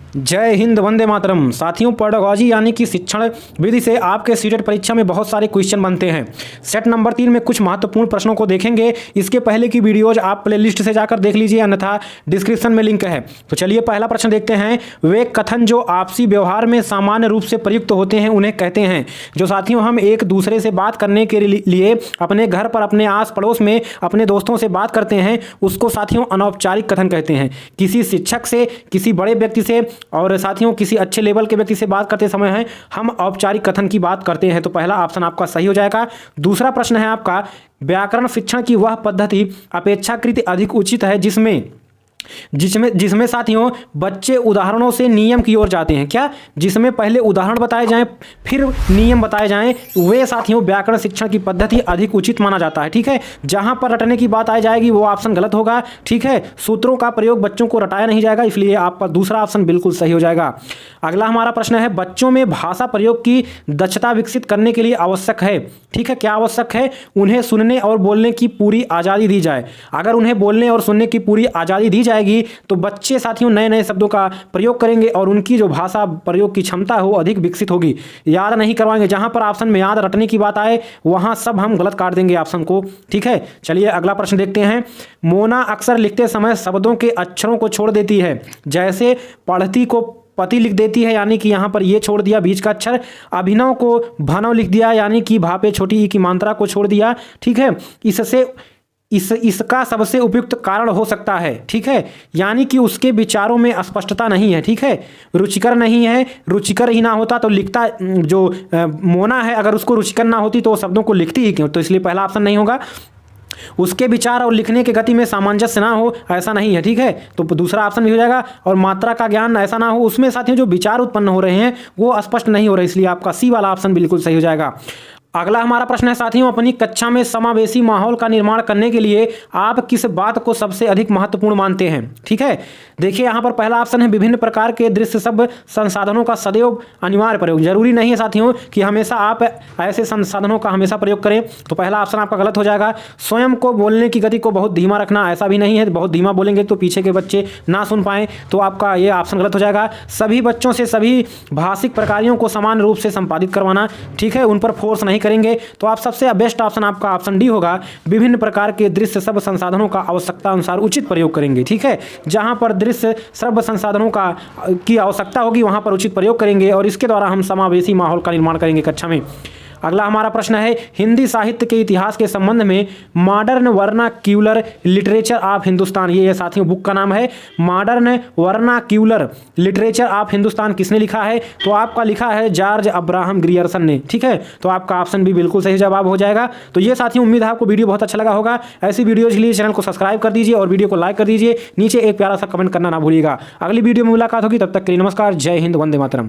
जय हिंद, वंदे मातरम। साथियों, पेडागॉजी यानी कि शिक्षण विधि से आपके सीटेट परीक्षा में बहुत सारे क्वेश्चन बनते हैं। सेट नंबर 3 में कुछ महत्वपूर्ण प्रश्नों को देखेंगे। इसके पहले की वीडियोज आप प्लेलिस्ट से जाकर देख लीजिए, अन्यथा डिस्क्रिप्शन में लिंक है। तो चलिए पहला प्रश्न देखते हैं। वे कथन जो आपसी व्यवहार में सामान्य रूप से प्रयुक्त होते हैं उन्हें कहते हैं। जो साथियों हम एक दूसरे से बात करने के लिए अपने घर पर, अपने आस पड़ोस में, अपने दोस्तों से बात करते हैं, उसको साथियों अनौपचारिक कथन कहते हैं। किसी शिक्षक से, किसी बड़े व्यक्ति से और साथियों किसी अच्छे लेवल के व्यक्ति से बात करते समय है हम औपचारिक कथन की बात करते हैं। तो पहला ऑप्शन आपका सही हो जाएगा। दूसरा प्रश्न है आपका, व्याकरण शिक्षण की वह पद्धति अपेक्षाकृत अधिक उचित है जिसमें साथियों बच्चे उदाहरणों से नियम की ओर जाते हैं। क्या? जिसमें पहले उदाहरण बताए जाएं फिर नियम बताए जाएं, वे साथियों व्याकरण शिक्षण की पद्धति अधिक उचित माना जाता है। ठीक है, जहां पर रटने की बात आ जाएगी वो ऑप्शन गलत होगा। ठीक है, सूत्रों का प्रयोग बच्चों को रटाया नहीं जाएगा, इसलिए आपका दूसरा ऑप्शन बिल्कुल सही हो जाएगा। अगला हमारा प्रश्न है, बच्चों में भाषा प्रयोग की दक्षता विकसित करने के लिए आवश्यक है। ठीक है, क्या आवश्यक है? उन्हें सुनने और बोलने की पूरी आज़ादी दी जाए। अगर उन्हें बोलने और सुनने की पूरी आज़ादी दी जाएगी तो बच्चे साथियों नए नए शब्दों का प्रयोग करेंगे और उनकी जो भाषा प्रयोग की क्षमता है वो अधिक विकसित होगी। याद नहीं करवाएंगे, जहां पर ऑप्शन में याद रटने की बात आए वहां सब हम गलत काट देंगे ऑप्शन को। ठीक है, चलिए अगला प्रश्न देखते हैं। मोना अक्सर लिखते समय शब्दों के अक्षरों को छोड़ देती है, जैसे पढ़ती को पति लिख देती है, यानी कि यहाँ पर ये छोड़ दिया बीच का अक्षर। अभिनव को भनव लिख दिया, यानी कि भापे छोटी ई की मात्रा को छोड़ दिया। ठीक है, इसका सबसे उपयुक्त कारण हो सकता है। ठीक है, यानी कि उसके विचारों में स्पष्टता नहीं है। ठीक है, रुचिकर नहीं है। रुचिकर ही ना होता तो लिखता, जो मोना है अगर उसको रुचिकर ना होती तो शब्दों को लिखती ही क्यों? तो इसलिए पहला ऑप्शन नहीं होगा। उसके विचार और लिखने की गति में सामंजस्य ना हो, ऐसा नहीं है। ठीक है, तो दूसरा ऑप्शन भी हो जाएगा। और मात्रा का ज्ञान ऐसा ना हो, उसमें साथियों जो विचार उत्पन्न हो रहे हैं वो स्पष्ट नहीं हो रहे, इसलिए आपका सी वाला ऑप्शन बिल्कुल सही हो जाएगा। अगला हमारा प्रश्न है साथियों, अपनी कक्षा में समावेशी माहौल का निर्माण करने के लिए आप किस बात को सबसे अधिक महत्वपूर्ण मानते हैं? ठीक है, देखिए यहाँ पर पहला ऑप्शन है, विभिन्न प्रकार के दृश्य शब्द संसाधनों का सदैव अनिवार्य प्रयोग। जरूरी नहीं है साथियों कि हमेशा आप ऐसे संसाधनों का हमेशा प्रयोग करें, तो पहला ऑप्शन आपका गलत हो जाएगा। स्वयं को बोलने की गति को बहुत धीमा रखना, ऐसा भी नहीं है, बहुत धीमा बोलेंगे तो पीछे के बच्चे ना सुन पाएँ, तो आपका ये ऑप्शन गलत हो जाएगा। सभी बच्चों से सभी भाषिक प्रकारों को समान रूप से संपादित करवाना, ठीक है, उन पर फोर्स नहीं करेंगे, तो आप सबसे बेस्ट ऑप्शन आपका ऑप्शन डी होगा। विभिन्न प्रकार के दृश्य सब संसाधनों का आवश्यकता अनुसार उचित प्रयोग करेंगे। ठीक है, जहां पर दृश्य सर्व संसाधनों की आवश्यकता होगी वहां पर उचित प्रयोग करेंगे और इसके द्वारा हम समावेशी माहौल का निर्माण करेंगे कक्षा में। अगला हमारा प्रश्न है, हिंदी साहित्य के इतिहास के संबंध में modern vernacular literature of Hindustan, ये साथियों बुक का नाम है, modern vernacular literature of Hindustan, किसने लिखा है? तो आपका लिखा है जॉर्ज अब्राहम ग्रियर्सन ने। ठीक है, तो आपका ऑप्शन भी बिल्कुल सही जवाब हो जाएगा। तो ये साथियों उम्मीद है आपको वीडियो बहुत अच्छा लगा होगा। ऐसी वीडियोज के लिए चैनल को सब्सक्राइब कर दीजिए और वीडियो को लाइक कर दीजिए। नीचे एक प्यारा सा कमेंट करना ना भूलिएगा। अगली वीडियो में मुलाकात होगी, तब तक के लिए नमस्कार। जय हिंद, वंदे मातरम।